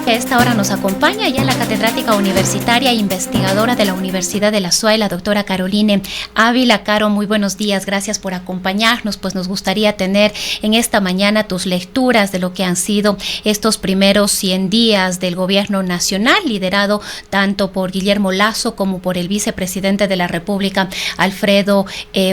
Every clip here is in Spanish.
que a esta hora nos acompaña ya la catedrática universitaria e investigadora de la Universidad de la SUAY, la doctora Caroline Ávila. Caro, muy buenos días, gracias por acompañarnos. Pues nos gustaría tener en esta mañana tus lecturas de lo que han sido estos primeros 100 días del gobierno nacional, liderado tanto por Guillermo Lasso como por el vicepresidente de la República, Alfredo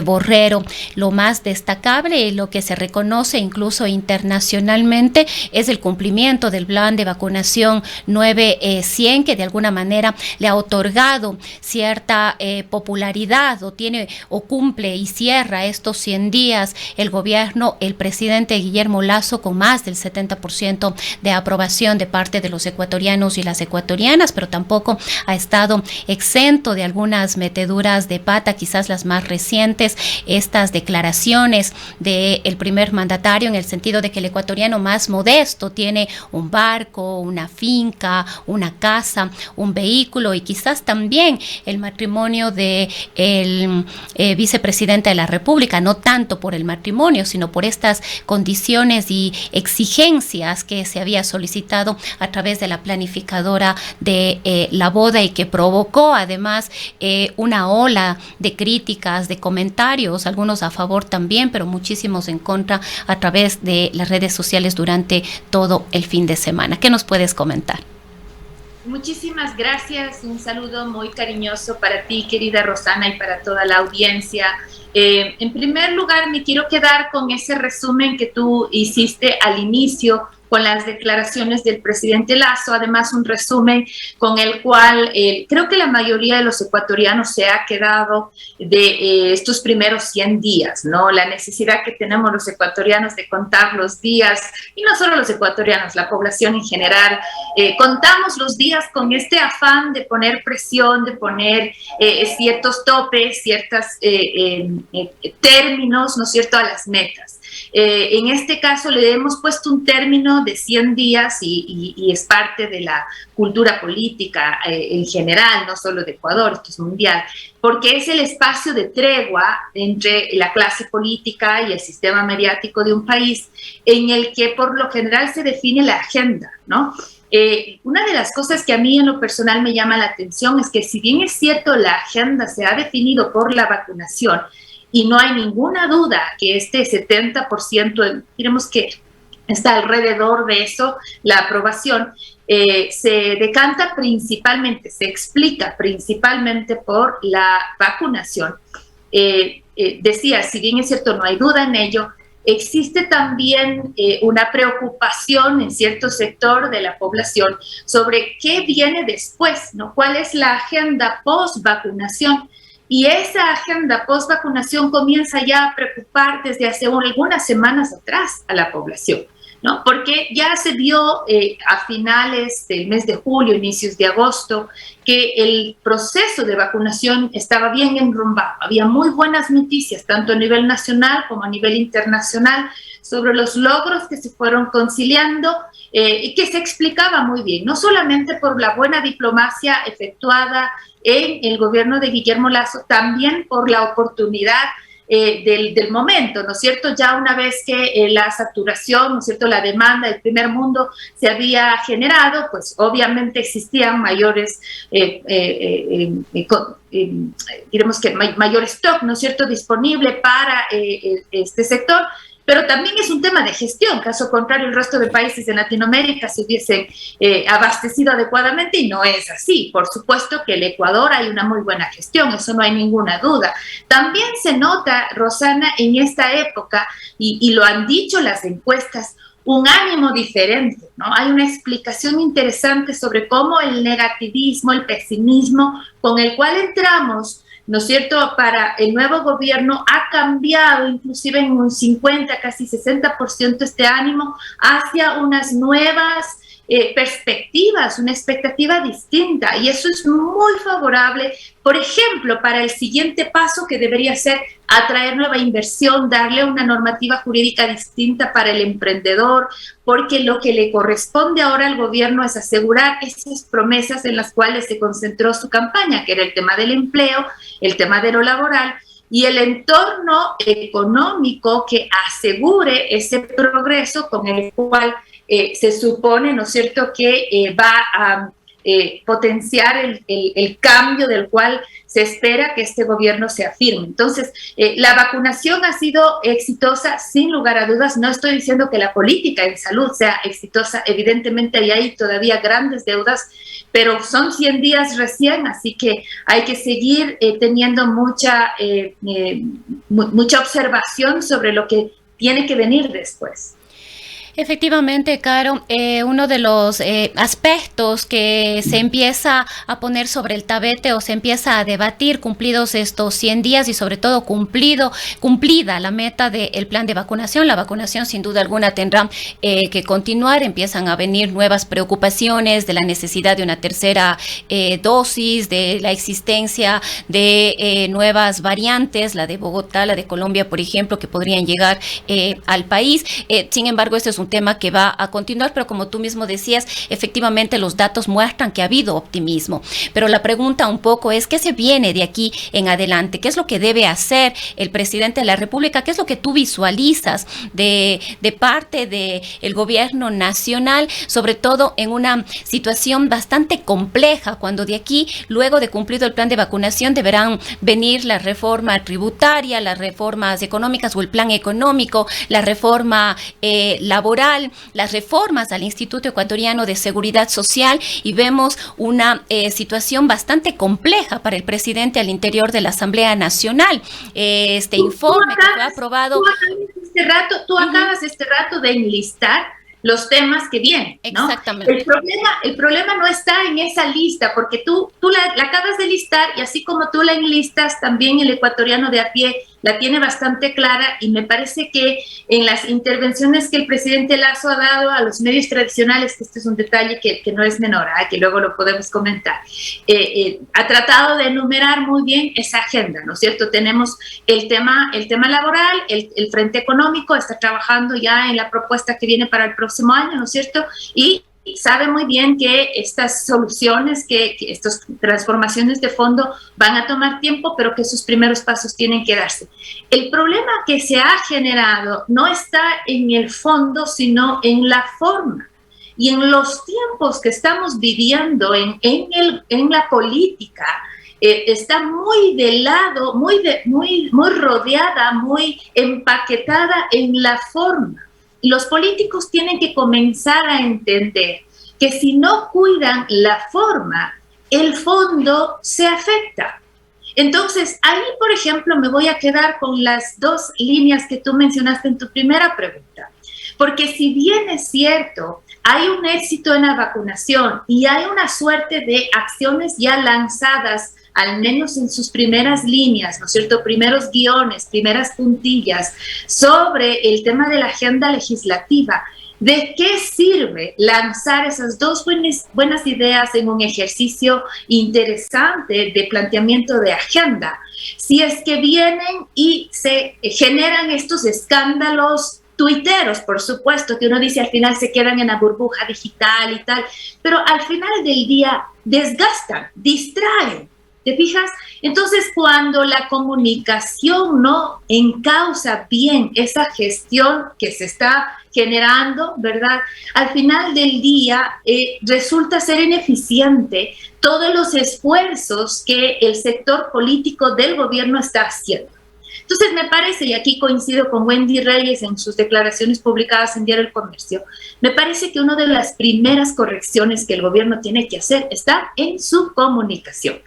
Borrero. Lo más destacable, lo que se reconoce incluso internacionalmente, es el cumplimiento del plan de vacunación 9-100, que de alguna manera le ha otorgado cierta popularidad o cumple y cierra estos 100 días el gobierno, el presidente Guillermo Lasso, con más del 70% de aprobación de parte de los ecuatorianos y las ecuatorianas, pero tampoco ha estado exento de algunas meteduras de pata, quizás las más recientes, estas declaraciones del primer mandatario, en el sentido de que el ecuatoriano más modesto tiene un barco, una finca, una casa, un vehículo, y quizás también el matrimonio de el vicepresidente de la República, no tanto por el matrimonio, sino por estas condiciones y exigencias que se había solicitado a través de la planificadora de la boda, y que provocó además una ola de críticas, de comentarios, algunos a favor también, pero muchísimos en contra, a través de las redes sociales durante todo el fin de semana. ¿Qué nos puedes comentar? Muchísimas gracias, un saludo muy cariñoso para ti, querida Rosana, y para toda la audiencia. En primer lugar, me quiero quedar con ese resumen que tú hiciste al inicio, con las declaraciones del presidente Lasso, además un resumen con el cual creo que la mayoría de los ecuatorianos se ha quedado de estos primeros 100 días, ¿no? La necesidad que tenemos los ecuatorianos de contar los días, y no solo los ecuatorianos, la población en general, contamos los días con este afán de poner presión, de poner ciertos topes, ciertos términos, ¿no es cierto?, a las metas. En este caso le hemos puesto un término de 100 días y es parte de la cultura política en general, no solo de Ecuador, esto es mundial, porque es el espacio de tregua entre la clase política y el sistema mediático de un país, en el que por lo general se define la agenda, ¿no? Una de las cosas que a mí en lo personal me llama la atención es que, si bien es cierto la agenda se ha definido por la vacunación, y no hay ninguna duda que este 70%, diremos que está alrededor de eso, la aprobación, se decanta principalmente, se explica principalmente por la vacunación. Decía, si bien es cierto, no hay duda en ello, existe también una preocupación en cierto sector de la población sobre qué viene después, ¿no? ¿Cuál es la agenda post-vacunación? Y esa agenda post-vacunación comienza ya a preocupar desde hace algunas semanas atrás a la población, ¿no? Porque ya se vio a finales del mes de julio, inicios de agosto, que el proceso de vacunación estaba bien enrumbado. Había muy buenas noticias, tanto a nivel nacional como a nivel internacional, sobre los logros que se fueron conciliando y que se explicaba muy bien, no solamente por la buena diplomacia efectuada en el gobierno de Guillermo Lasso, también por la oportunidad del momento, ¿no es cierto? Ya una vez que la saturación, ¿no es cierto?, la demanda del primer mundo se había generado, pues obviamente existían mayores, diremos que mayor stock, ¿no es cierto?, disponible para este sector. Pero también es un tema de gestión, caso contrario el resto de países de Latinoamérica se hubiesen abastecido adecuadamente, y no es así. Por supuesto que el Ecuador hay una muy buena gestión, eso no hay ninguna duda. También se nota, Rosana, en esta época, y lo han dicho las encuestas, un ánimo diferente, ¿no? Hay una explicación interesante sobre cómo el negativismo, el pesimismo con el cual entramos, ¿no es cierto?, para el nuevo gobierno ha cambiado inclusive en un 50, casi 60% este ánimo hacia unas nuevas perspectivas, una expectativa distinta, y eso es muy favorable, por ejemplo, para el siguiente paso, que debería ser atraer nueva inversión, darle una normativa jurídica distinta para el emprendedor, porque lo que le corresponde ahora al gobierno es asegurar esas promesas en las cuales se concentró su campaña, que era el tema del empleo, el tema de lo laboral y el entorno económico que asegure ese progreso con el cual se supone, ¿no es cierto?, que va a potenciar el cambio del cual se espera que este gobierno se afirme. Entonces, la vacunación ha sido exitosa, sin lugar a dudas. No estoy diciendo que la política en salud sea exitosa, evidentemente hay todavía grandes deudas, pero son 100 días recién, así que hay que seguir teniendo mucha observación sobre lo que tiene que venir después. Efectivamente, Caro, uno de los aspectos que se empieza a poner sobre el tapete o se empieza a debatir cumplidos estos 100 días y sobre todo cumplida la meta del plan de vacunación. La vacunación sin duda alguna tendrá que continuar. Empiezan a venir nuevas preocupaciones de la necesidad de una tercera dosis, de la existencia de nuevas variantes, la de Bogotá, la de Colombia, por ejemplo, que podrían llegar al país. Sin embargo, este es un tema que va a continuar, pero como tú mismo decías, efectivamente los datos muestran que ha habido optimismo. Pero la pregunta un poco es, ¿qué se viene de aquí en adelante? ¿Qué es lo que debe hacer el presidente de la República? ¿Qué es lo que tú visualizas de parte del gobierno nacional, sobre todo en una situación bastante compleja, cuando de aquí, luego de cumplido el plan de vacunación, deberán venir la reforma tributaria, las reformas económicas o el plan económico, la reforma laboral, las reformas al Instituto Ecuatoriano de Seguridad Social, y vemos una situación bastante compleja para el presidente al interior de la Asamblea Nacional. Este informe que fue aprobado... Tú acabas este rato de enlistar los temas que vienen, ¿no? Exactamente. El problema no está en esa lista, porque tú la acabas de listar, y así como tú la enlistas, también el ecuatoriano de a pie la tiene bastante clara, y me parece que en las intervenciones que el presidente Lasso ha dado a los medios tradicionales, que este es un detalle que no es menor, que luego lo podemos comentar, ha tratado de enumerar muy bien esa agenda, ¿no es cierto? Tenemos el tema laboral, el frente económico está trabajando ya en la propuesta que viene para el próximo año, ¿no es cierto? Y sabe muy bien que estas soluciones, que estas transformaciones de fondo van a tomar tiempo, pero que sus primeros pasos tienen que darse. El problema que se ha generado no está en el fondo, sino en la forma. Y en los tiempos que estamos viviendo en la política, está muy de lado, muy rodeada, muy empaquetada en la forma. Los políticos tienen que comenzar a entender que si no cuidan la forma, el fondo se afecta. Entonces, ahí, por ejemplo, me voy a quedar con las dos líneas que tú mencionaste en tu primera pregunta. Porque si bien es cierto, hay un éxito en la vacunación y hay una suerte de acciones ya lanzadas, al menos en sus primeras líneas, ¿no es cierto?, primeros guiones, primeras puntillas, sobre el tema de la agenda legislativa. ¿De qué sirve lanzar esas dos buenas ideas en un ejercicio interesante de planteamiento de agenda, si es que vienen y se generan estos escándalos tuiteros, por supuesto, que uno dice al final se quedan en la burbuja digital y tal, pero al final del día desgastan, distraen? ¿Te fijas? Entonces, cuando la comunicación no encausa bien esa gestión que se está generando, ¿verdad? Al final del día resulta ser ineficiente todos los esfuerzos que el sector político del gobierno está haciendo. Entonces, me parece, y aquí coincido con Wendy Reyes en sus declaraciones publicadas en Diario El Comercio, me parece que una de las primeras correcciones que el gobierno tiene que hacer está en su comunicación.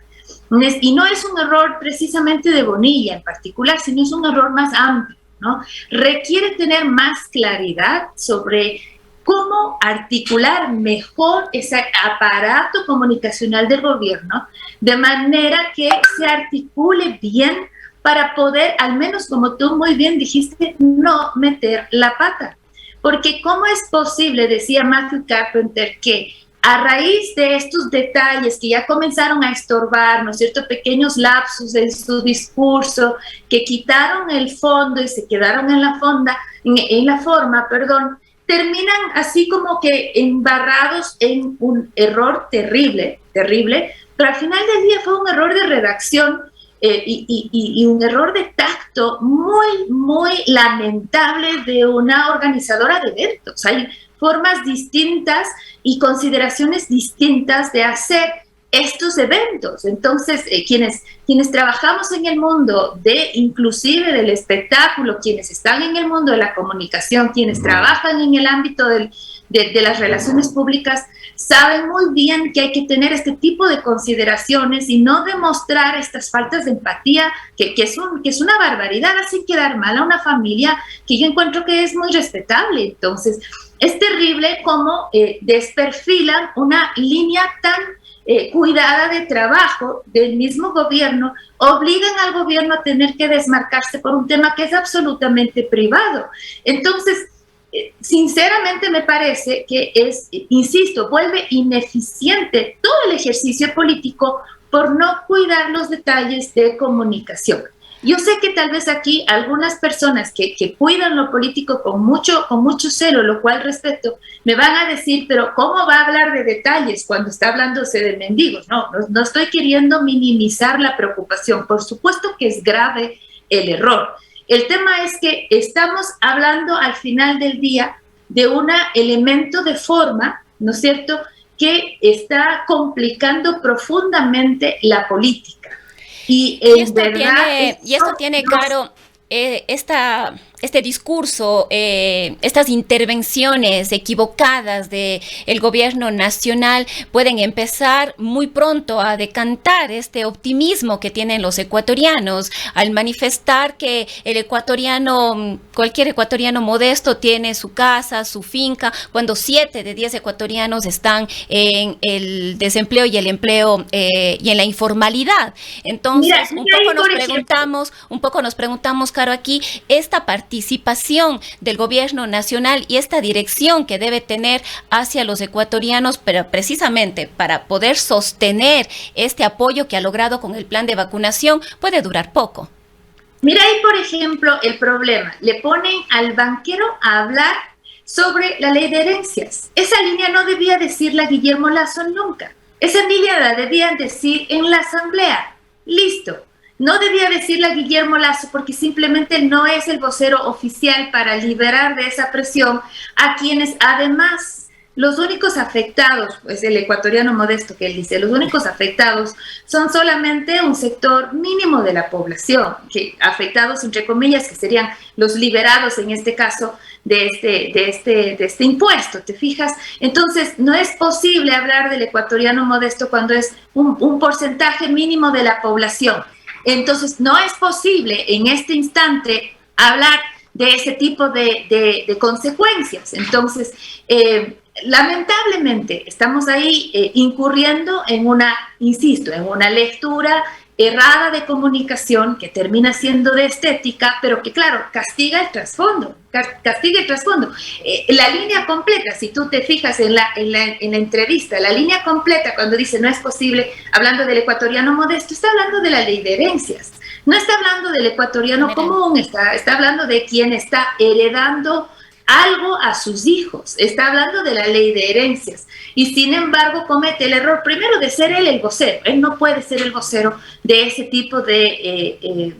Y no es un error precisamente de Bonilla en particular, sino es un error más amplio, ¿no? Requiere tener más claridad sobre cómo articular mejor ese aparato comunicacional del gobierno, de manera que se articule bien para poder, al menos como tú muy bien dijiste, no meter la pata. Porque ¿cómo es posible, decía Matthew Carpenter, que a raíz de estos detalles que ya comenzaron a estorbar, ¿no es cierto?, pequeños lapsus en su discurso, que quitaron el fondo y se quedaron en la forma, terminan así como que embarrados en un error terrible, pero al final del día fue un error de redacción y un error de tacto muy, muy lamentable de una organizadora de eventos. formas distintas y consideraciones distintas de hacer estos eventos. Entonces, quienes trabajamos en el mundo de inclusive del espectáculo, quienes están en el mundo de la comunicación, quienes trabajan en el ámbito de las relaciones públicas, saben muy bien que hay que tener este tipo de consideraciones y no demostrar estas faltas de empatía, que es una barbaridad, hacen quedar mal a una familia que yo encuentro que es muy respetable. Entonces, es terrible cómo desperfilan una línea tan cuidada de trabajo del mismo gobierno, obligan al gobierno a tener que desmarcarse por un tema que es absolutamente privado. Entonces, sinceramente me parece que insisto, vuelve ineficiente todo el ejercicio político por no cuidar los detalles de comunicación. Yo sé que tal vez aquí algunas personas que cuidan lo político con mucho celo, lo cual respeto, me van a decir, pero ¿cómo va a hablar de detalles cuando está hablándose de mendigos? No estoy queriendo minimizar la preocupación. Por supuesto que es grave el error. El tema es que estamos hablando al final del día de un elemento de forma, ¿no es cierto?, que está complicando profundamente la política. Y esto tiene, Caro, este discurso, estas intervenciones equivocadas del gobierno nacional pueden empezar muy pronto a decantar este optimismo que tienen los ecuatorianos al manifestar que cualquier ecuatoriano modesto tiene su casa, su finca, cuando 7 de 10 ecuatorianos están en el desempleo y el empleo y en la informalidad. Entonces, un poco nos preguntamos, Caro, aquí esta participación del gobierno nacional y esta dirección que debe tener hacia los ecuatorianos, pero precisamente para poder sostener este apoyo que ha logrado con el plan de vacunación, puede durar poco. Mira ahí, por ejemplo, el problema. Le ponen al banquero a hablar sobre la ley de herencias. Esa línea no debía decirla Guillermo Lasso nunca. Esa línea la debían decir en la asamblea. Listo. No debía decirle a Guillermo Lasso porque simplemente no es el vocero oficial para liberar de esa presión a quienes además los únicos afectados, pues el ecuatoriano modesto que él dice, los únicos afectados son solamente un sector mínimo de la población, que afectados entre comillas, que serían los liberados en este caso de este impuesto, ¿te fijas? Entonces no es posible hablar del ecuatoriano modesto cuando es un porcentaje mínimo de la población. Entonces, no es posible en este instante hablar de ese tipo de consecuencias. Entonces, lamentablemente, estamos ahí incurriendo en una lectura errada de comunicación que termina siendo de estética, pero que, claro, castiga el trasfondo. La línea completa, si tú te fijas en la entrevista, la línea completa cuando dice no es posible, hablando del ecuatoriano modesto, está hablando de la ley de herencias. No está hablando del ecuatoriano común, está hablando de quien está heredando algo a sus hijos, está hablando de la ley de herencias y sin embargo comete el error primero de ser él el vocero. Él no puede ser el vocero de ese tipo de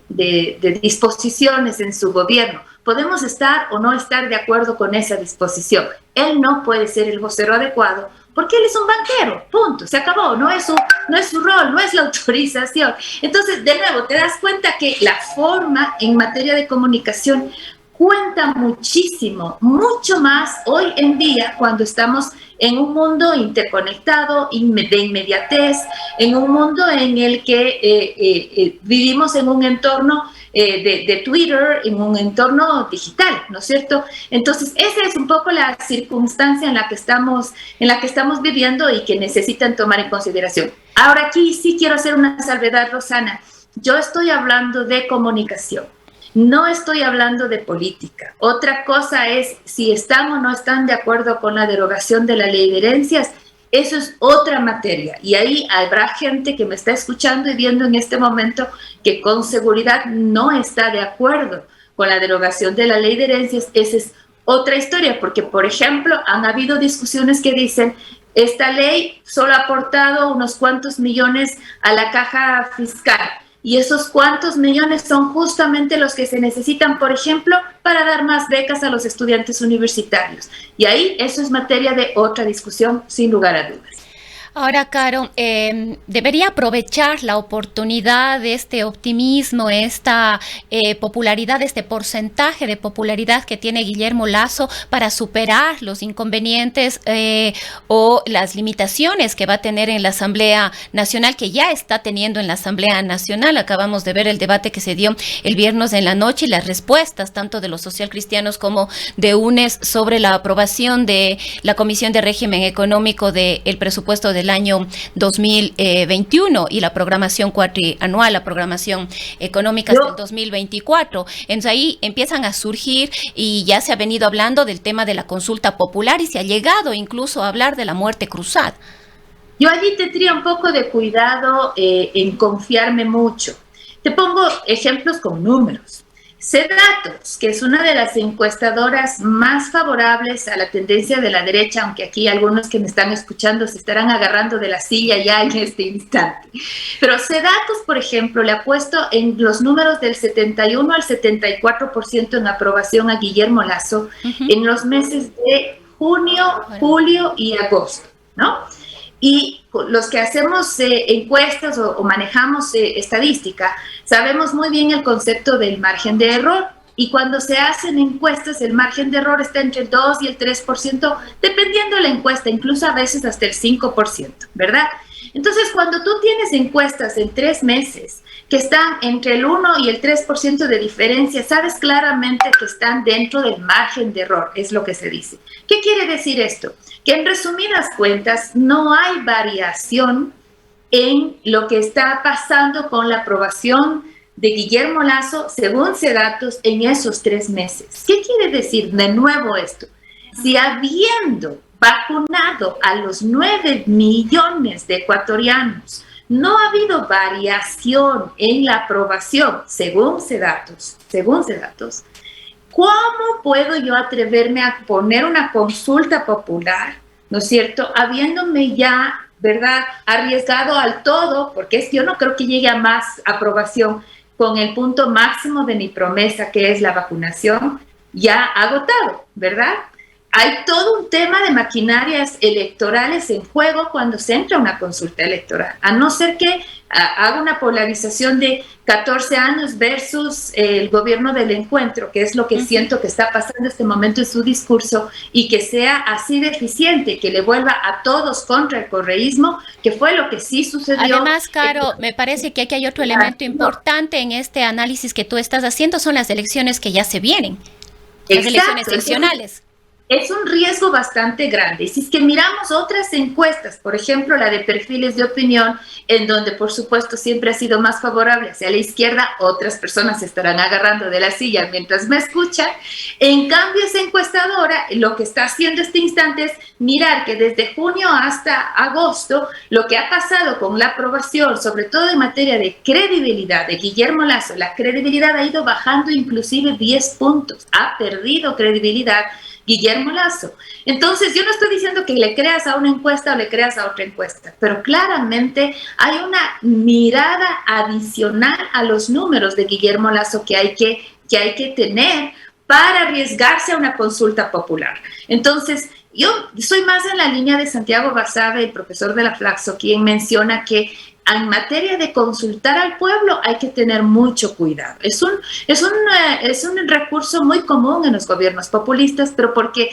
disposiciones en su gobierno. Podemos estar o no estar de acuerdo con esa disposición. Él no puede ser el vocero adecuado porque él es un banquero, punto, se acabó, no es su rol, no es la autorización. Entonces, de nuevo, te das cuenta que la forma en materia de comunicación cuenta muchísimo, mucho más hoy en día cuando estamos en un mundo interconectado, de inmediatez, en un mundo en el que vivimos en un entorno de Twitter, en un entorno digital, ¿no es cierto? Entonces, esa es un poco la circunstancia en la que estamos viviendo y que necesitan tomar en consideración. Ahora aquí sí quiero hacer una salvedad, Rosana. Yo estoy hablando de comunicación. No estoy hablando de política. Otra cosa es si están o no están de acuerdo con la derogación de la ley de herencias. Eso es otra materia. Y ahí habrá gente que me está escuchando y viendo en este momento que con seguridad no está de acuerdo con la derogación de la ley de herencias. Esa es otra historia, porque, por ejemplo, han habido discusiones que dicen esta ley solo ha aportado unos cuantos millones a la caja fiscal. Y esos cuantos millones son justamente los que se necesitan, por ejemplo, para dar más becas a los estudiantes universitarios. Y ahí eso es materia de otra discusión, sin lugar a dudas. Ahora, Caro, debería aprovechar la oportunidad de este optimismo, esta popularidad, este porcentaje de popularidad que tiene Guillermo Lasso para superar los inconvenientes o las limitaciones que va a tener en la Asamblea Nacional, que ya está teniendo en la Asamblea Nacional. Acabamos de ver el debate que se dio el viernes en la noche y las respuestas tanto de los socialcristianos como de UNES sobre la aprobación de la Comisión de Régimen Económico del presupuesto del año 2021 y la programación cuatrianual, la programación económica hasta el 2024. Entonces ahí empiezan a surgir y ya se ha venido hablando del tema de la consulta popular y se ha llegado incluso a hablar de la muerte cruzada. Yo allí tendría un poco de cuidado en confiarme mucho. Te pongo ejemplos con números. Cedatos, que es una de las encuestadoras más favorables a la tendencia de la derecha, aunque aquí algunos que me están escuchando se estarán agarrando de la silla ya en este instante. Pero Cedatos, por ejemplo, le ha puesto en los números del 71 al 74% en aprobación a Guillermo Lasso en los meses de junio, julio y agosto, ¿no? Y los que hacemos encuestas o manejamos estadística, sabemos muy bien el concepto del margen de error. Y cuando se hacen encuestas, el margen de error está entre el 2 y el 3%, dependiendo de la encuesta, incluso a veces hasta el 5%, ¿verdad? Entonces, cuando tú tienes encuestas en 3 meses que están entre el 1 y el 3% de diferencia, sabes claramente que están dentro del margen de error, es lo que se dice. ¿Qué quiere decir esto? Que en resumidas cuentas no hay variación en lo que está pasando con la aprobación de Guillermo Lasso, según Cedatos, en esos 3 meses. ¿Qué quiere decir de nuevo esto? Si habiendo vacunado a los 9 millones de ecuatorianos, no ha habido variación en la aprobación, según Cedatos, ¿cómo puedo yo atreverme a poner una consulta popular, ¿no es cierto?, habiéndome ya, ¿verdad?, arriesgado al todo, porque yo no creo que llegue a más aprobación con el punto máximo de mi promesa, que es la vacunación, ya agotado, ¿verdad? Hay todo un tema de maquinarias electorales en juego cuando se entra a una consulta electoral, a no ser que haga una polarización de 14 años versus el gobierno del encuentro, que es lo que siento que está pasando en este momento en su discurso, y que sea así de eficiente, que le vuelva a todos contra el correísmo, que fue lo que sí sucedió. Además, Caro, me parece que aquí hay otro elemento importante en este análisis que tú estás haciendo, son las elecciones que ya se vienen, las elecciones seccionales. Es un riesgo bastante grande. Y si es que miramos otras encuestas, por ejemplo, la de perfiles de opinión, en donde por supuesto siempre ha sido más favorable hacia la izquierda, otras personas se estarán agarrando de la silla mientras me escuchan. En cambio, esa encuestadora lo que está haciendo este instante es mirar que desde junio hasta agosto, lo que ha pasado con la aprobación, sobre todo en materia de credibilidad de Guillermo Lasso, la credibilidad ha ido bajando inclusive 10 puntos, ha perdido credibilidad Guillermo Lasso. Entonces, yo no estoy diciendo que le creas a una encuesta o le creas a otra encuesta, pero claramente hay una mirada adicional a los números de Guillermo Lasso que hay que tener para arriesgarse a una consulta popular. Entonces, yo soy más en la línea de Santiago Basabe, el profesor de la Flaxo, quien menciona que en materia de consultar al pueblo hay que tener mucho cuidado. Es un recurso muy común en los gobiernos populistas, pero porque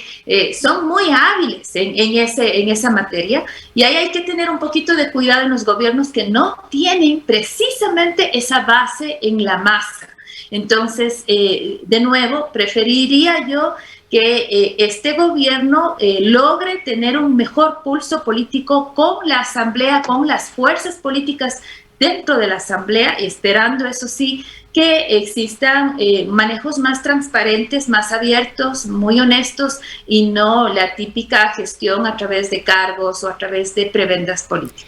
son muy hábiles en esa materia, y ahí hay que tener un poquito de cuidado en los gobiernos que no tienen precisamente esa base en la masa. Entonces, de nuevo, preferiría yo que este gobierno logre tener un mejor pulso político con la Asamblea, con las fuerzas políticas dentro de la Asamblea, esperando, eso sí, que existan manejos más transparentes, más abiertos, muy honestos, y no la típica gestión a través de cargos o a través de prebendas políticas.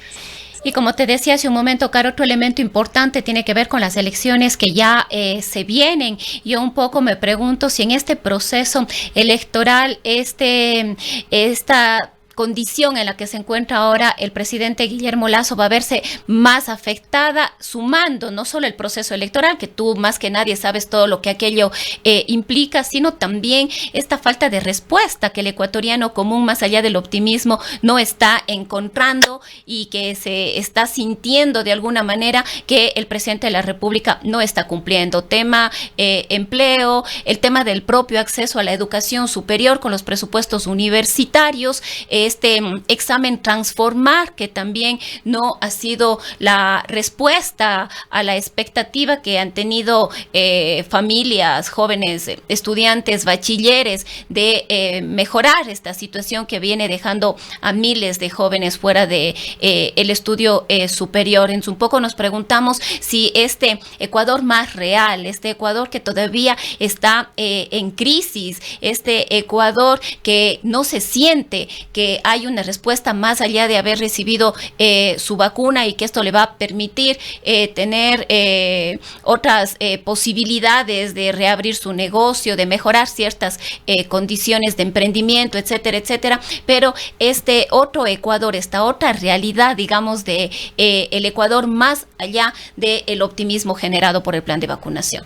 Y como te decía hace un momento, Caro, otro elemento importante tiene que ver con las elecciones que ya se vienen. Yo un poco me pregunto si en este proceso electoral, esta condición en la que se encuentra ahora el presidente Guillermo Lasso va a verse más afectada, sumando no solo el proceso electoral, que tú más que nadie sabes todo lo que aquello implica, sino también esta falta de respuesta que el ecuatoriano común, más allá del optimismo, no está encontrando y que se está sintiendo de alguna manera que el presidente de la República no está cumpliendo. Tema empleo, el tema del propio acceso a la educación superior con los presupuestos universitarios, este examen Transformar, que también no ha sido la respuesta a la expectativa que han tenido familias, jóvenes, estudiantes, bachilleres, de mejorar esta situación que viene dejando a miles de jóvenes fuera de el estudio superior. En un poco nos preguntamos si este Ecuador más real, este Ecuador que todavía está en crisis, este Ecuador que no se siente que hay una respuesta más allá de haber recibido su vacuna y que esto le va a permitir tener otras posibilidades de reabrir su negocio, de mejorar ciertas condiciones de emprendimiento, etcétera, etcétera. Pero este otro Ecuador, esta otra realidad, digamos, de el Ecuador más allá del optimismo generado por el plan de vacunación.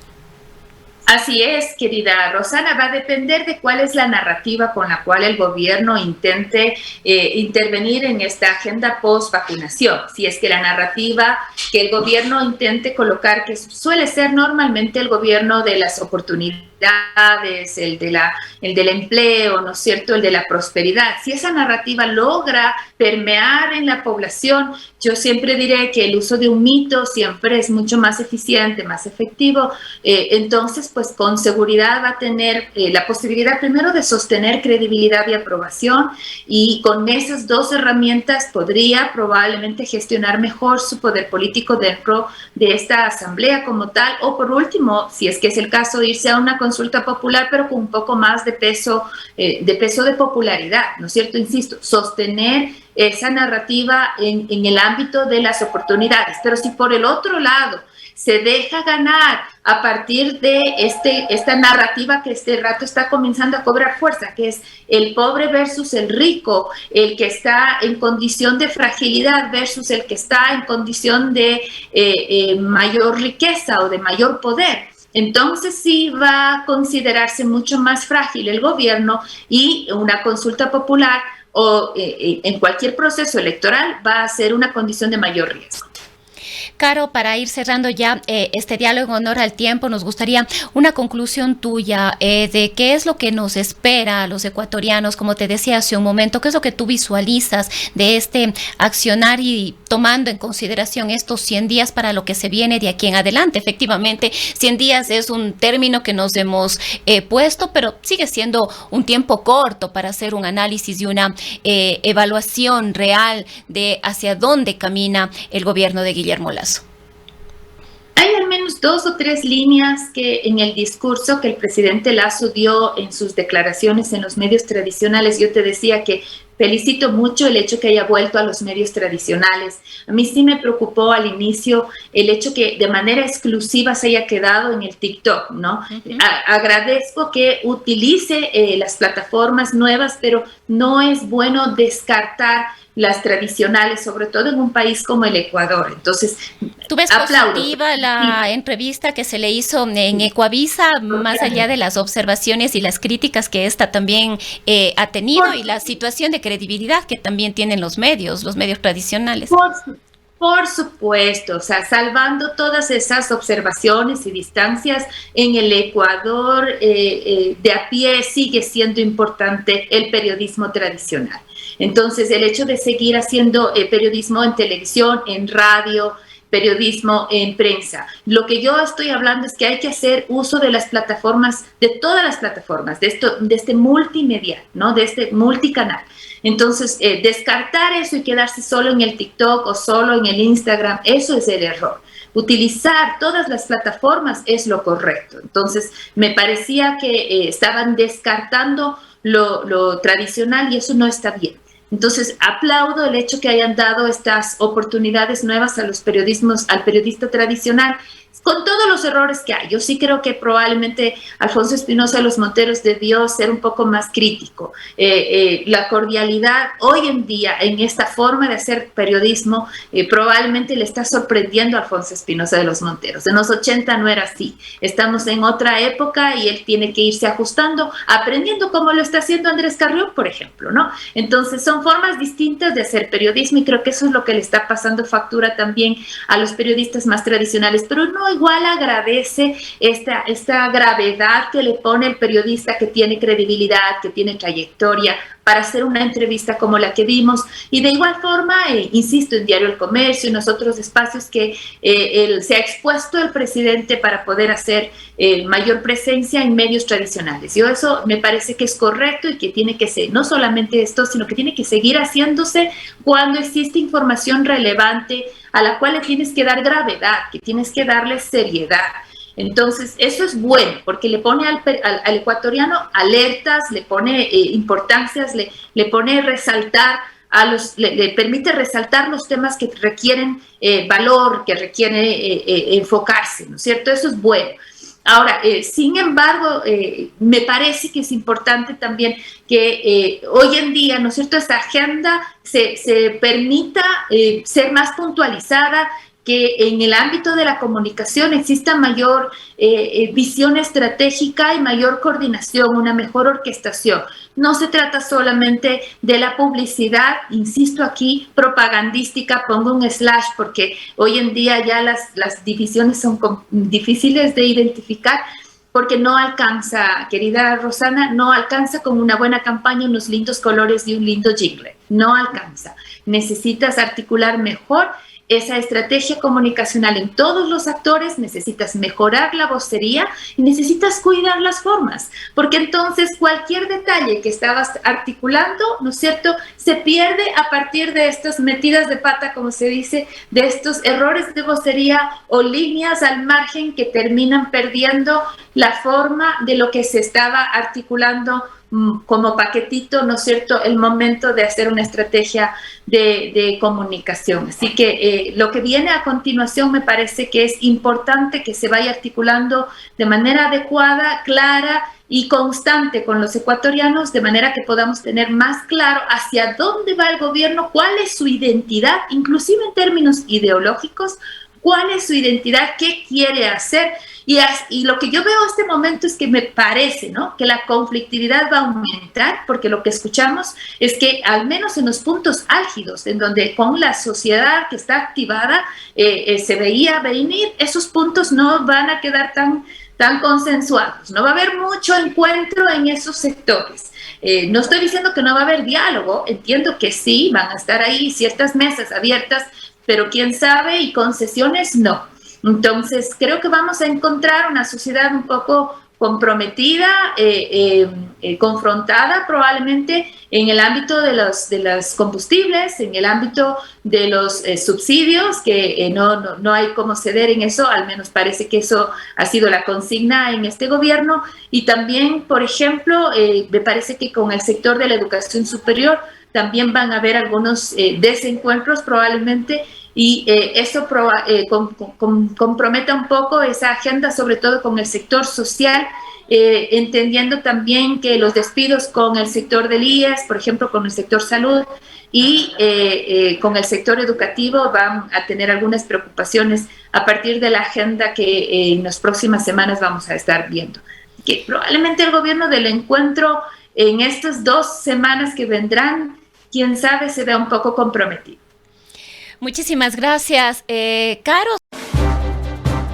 Así es, querida Rosana, va a depender de cuál es la narrativa con la cual el gobierno intente intervenir en esta agenda post-vacunación. Si es que la narrativa que el gobierno intente colocar, que suele ser normalmente el gobierno de las oportunidades, el del empleo, ¿no es cierto?, el de la prosperidad. Si esa narrativa logra permear en la población, yo siempre diré que el uso de un mito siempre es mucho más eficiente, más efectivo. Entonces, pues con seguridad va a tener la posibilidad primero de sostener credibilidad y aprobación, y con esas dos herramientas podría probablemente gestionar mejor su poder político dentro de esta asamblea como tal, o por último, si es que es el caso, irse a una consulta popular, pero con un poco más de peso de popularidad, ¿no es cierto? Insisto, sostener esa narrativa en el ámbito de las oportunidades. Pero si por el otro lado se deja ganar a partir de esta narrativa que este rato está comenzando a cobrar fuerza, que es el pobre versus el rico, el que está en condición de fragilidad versus el que está en condición de mayor riqueza o de mayor poder, entonces sí va a considerarse mucho más frágil el gobierno, y una consulta popular o en cualquier proceso electoral va a ser una condición de mayor riesgo. Caro, para ir cerrando ya este diálogo en honor al tiempo, nos gustaría una conclusión tuya de qué es lo que nos espera a los ecuatorianos, como te decía hace un momento, qué es lo que tú visualizas de este accionar y tomando en consideración estos 100 días para lo que se viene de aquí en adelante. Efectivamente, 100 días es un término que nos hemos puesto, pero sigue siendo un tiempo corto para hacer un análisis y una evaluación real de hacia dónde camina el gobierno de Guillermo Lasso. Hay al menos 2 o 3 líneas que en el discurso que el presidente Lasso dio en sus declaraciones en los medios tradicionales, yo te decía que felicito mucho el hecho que haya vuelto a los medios tradicionales. A mí sí me preocupó al inicio el hecho que de manera exclusiva se haya quedado en el TikTok, ¿no? Agradezco que utilice las plataformas nuevas, pero no es bueno descartar las tradicionales, sobre todo en un país como el Ecuador. Entonces, ¿tú ves positiva la entrevista que se le hizo en Ecuavisa, más allá de las observaciones y las críticas que esta también ha tenido, y la situación de credibilidad que también tienen los medios tradicionales? Por supuesto, o sea, salvando todas esas observaciones y distancias, en el Ecuador de a pie sigue siendo importante el periodismo tradicional. Entonces, el hecho de seguir haciendo periodismo en televisión, en radio, periodismo en prensa. Lo que yo estoy hablando es que hay que hacer uso de las plataformas, de todas las plataformas, de este multimedia, ¿no? De este multicanal. Entonces, descartar eso y quedarse solo en el TikTok o solo en el Instagram, eso es el error. Utilizar todas las plataformas es lo correcto. Entonces, me parecía que estaban descartando lo tradicional, y eso no está bien. Entonces, aplaudo el hecho que hayan dado estas oportunidades nuevas a al periodista tradicional. con todos los errores que hay. Yo sí creo que probablemente Alfonso Espinosa de los Monteros debió ser un poco más crítico. La cordialidad hoy en día en esta forma de hacer periodismo probablemente le está sorprendiendo a Alfonso Espinosa de los Monteros. En los 80 no era así. Estamos en otra época y él tiene que irse ajustando, aprendiendo como lo está haciendo Andrés Carrión, por ejemplo, ¿no? Entonces son formas distintas de hacer periodismo y creo que eso es lo que le está pasando factura también a los periodistas más tradicionales, pero no igual agradece esta gravedad que le pone el periodista que tiene credibilidad, que tiene trayectoria, para hacer una entrevista como la que vimos. Y de igual forma, insisto, en Diario El Comercio, en los otros espacios que se ha expuesto el presidente para poder hacer mayor presencia en medios tradicionales. Yo eso me parece que es correcto y que tiene que ser, no solamente esto, sino que tiene que seguir haciéndose cuando existe información relevante a la cual le tienes que dar gravedad, que tienes que darle seriedad. Entonces, eso es bueno, porque le pone al ecuatoriano alertas, le pone importancias, le pone resaltar le permite resaltar los temas que requieren valor, que requieren enfocarse, ¿no es cierto? Eso es bueno. Ahora, sin embargo, me parece que es importante también que hoy en día, ¿no es cierto?, esta agenda se permita ser más puntualizada, que en el ámbito de la comunicación exista mayor visión estratégica y mayor coordinación, una mejor orquestación. No se trata solamente de la publicidad, insisto aquí, propagandística, pongo un slash porque hoy en día ya las divisiones son difíciles de identificar, porque no alcanza, querida Rosana, no alcanza con una buena campaña, unos lindos colores y un lindo jingle. No alcanza. Necesitas articular mejor esa estrategia comunicacional en todos los actores, necesitas mejorar la vocería y necesitas cuidar las formas, porque entonces cualquier detalle que estabas articulando, ¿no es cierto?, se pierde a partir de estas metidas de pata, como se dice, de estos errores de vocería o líneas al margen que terminan perdiendo la forma de lo que se estaba articulando como paquetito, ¿no es cierto?, el momento de hacer una estrategia de comunicación. Así que lo que viene a continuación me parece que es importante que se vaya articulando de manera adecuada, clara y constante con los ecuatorianos, de manera que podamos tener más claro hacia dónde va el gobierno, cuál es su identidad, inclusive en términos ideológicos, cuál es su identidad, qué quiere hacer. Y lo que yo veo en este momento es que me parece, ¿no?, que la conflictividad va a aumentar, porque lo que escuchamos es que al menos en los puntos álgidos, en donde con la sociedad que está activada se veía venir, esos puntos no van a quedar tan consensuados. No va a haber mucho encuentro en esos sectores. No estoy diciendo que no va a haber diálogo, entiendo que sí, van a estar ahí ciertas mesas abiertas, pero quién sabe, y concesiones no. Entonces, creo que vamos a encontrar una sociedad un poco comprometida, confrontada probablemente en el ámbito de los combustibles, en el ámbito de los subsidios, que no hay cómo ceder en eso, al menos parece que eso ha sido la consigna en este gobierno. Y también, por ejemplo, me parece que con el sector de la educación superior también van a haber algunos desencuentros probablemente, y eso compromete un poco esa agenda, sobre todo con el sector social, entendiendo también que los despidos con el sector del IES, por ejemplo, con el sector salud y con el sector educativo van a tener algunas preocupaciones a partir de la agenda que en las próximas semanas vamos a estar viendo. Que probablemente el gobierno del encuentro en estas 2 semanas que vendrán, quién sabe, se vea un poco comprometido. Muchísimas gracias, Caro.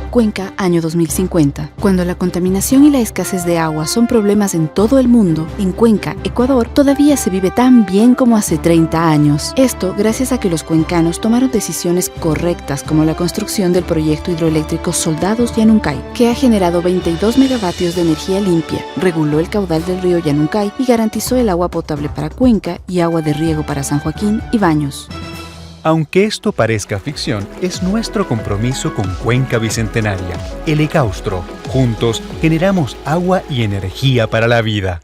Cuenca, año 2050. Cuando la contaminación y la escasez de agua son problemas en todo el mundo, en Cuenca, Ecuador, todavía se vive tan bien como hace 30 años. Esto gracias a que los cuencanos tomaron decisiones correctas, como la construcción del proyecto hidroeléctrico Soldados Yanuncay, que ha generado 22 megavatios de energía limpia, reguló el caudal del río Yanuncay y garantizó el agua potable para Cuenca y agua de riego para San Joaquín y Baños. Aunque esto parezca ficción, es nuestro compromiso con Cuenca Bicentenaria, el Ecaustro. Juntos generamos agua y energía para la vida.